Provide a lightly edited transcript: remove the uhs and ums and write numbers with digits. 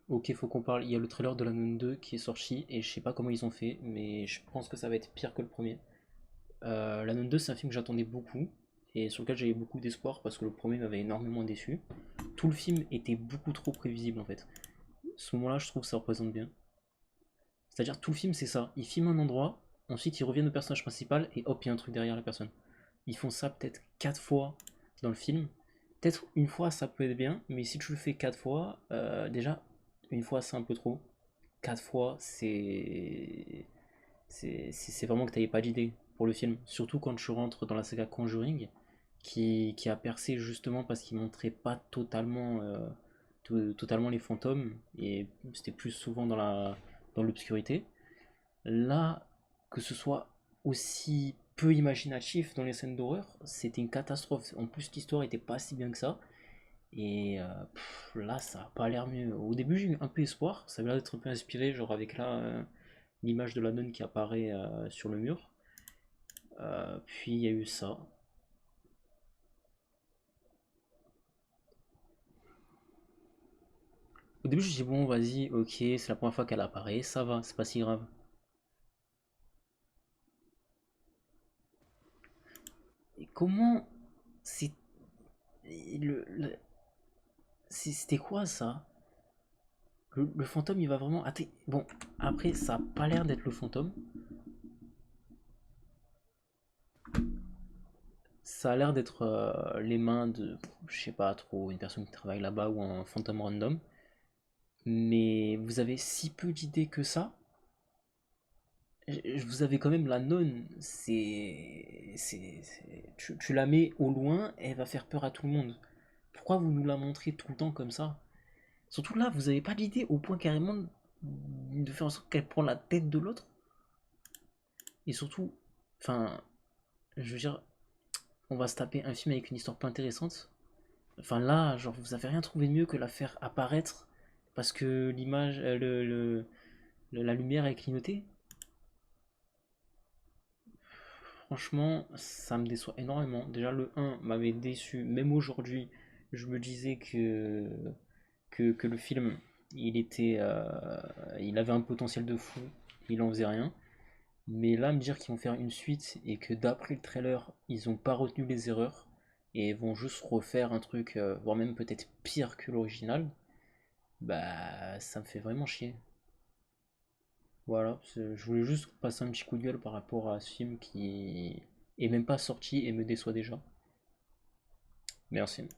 Ok, faut qu'on parle. Il y a le trailer de la Nun 2 qui est sorti et je sais pas comment ils ont fait, mais je pense que ça va être pire que le premier. La Nun 2, c'est un film que j'attendais beaucoup et sur lequel j'avais beaucoup d'espoir parce que le premier m'avait énormément déçu. Tout le film était beaucoup trop prévisible en fait. Ce moment-là, je trouve que ça représente bien. C'est-à-dire, tout le film, c'est ça. Ils filment un endroit, ensuite ils reviennent au personnage principal et hop, il y a un truc derrière la personne. Ils font ça peut-être 4 fois dans le film. Peut-être une fois ça peut être bien, mais si tu le fais 4 fois, déjà, une fois c'est un peu trop. 4 fois, c'est vraiment que t'avais pas d'idée pour le film. Surtout quand tu rentres dans la saga Conjuring, qui a percé justement parce qu'il montrait pas totalement, totalement les fantômes, et c'était plus souvent dans l'obscurité. Là, que ce soit aussi peu imaginatif dans les scènes d'horreur, c'était une catastrophe. En plus, l'histoire était pas si bien que ça. Et là, ça a pas l'air mieux. Au début, j'ai eu un peu espoir. Ça avait l'air d'être un peu inspiré, genre avec là l'image de la nonne qui apparaît sur le mur. Puis il y a eu ça. Au début, je me suis dit, bon, vas-y, ok, c'est la première fois qu'elle apparaît, ça va, c'est pas si grave. Et comment c'est. C'était quoi ça? Le fantôme, il va vraiment. Attends, bon, après, ça a pas l'air d'être le fantôme. Ça a l'air d'être les mains de, je sais pas trop, une personne qui travaille là-bas ou un fantôme random. Mais vous avez si peu d'idées que ça. Vous avez quand même la nonne. Tu la mets au loin, elle va faire peur à tout le monde. Pourquoi vous nous la montrez tout le temps comme ça? Surtout là, vous avez pas d'idée au point carrément de faire en sorte qu'elle prend la tête de l'autre. Et surtout, enfin, je veux dire, on va se taper un film avec une histoire pas intéressante. Enfin là, genre, vous avez rien trouvé de mieux que la faire apparaître parce que l'image, la lumière est clignotée. Franchement, ça me déçoit énormément. Déjà, le un m'avait déçu. Même aujourd'hui, je me disais que le film, il avait un potentiel de fou. Il en faisait rien. Mais là, me dire qu'ils vont faire une suite et que d'après le trailer, ils ont pas retenu les erreurs et vont juste refaire un truc, voire même peut-être pire que l'original, bah ça me fait vraiment chier. Voilà, je voulais juste passer un petit coup de gueule par rapport à ce film qui est même pas sorti et me déçoit déjà. Merci.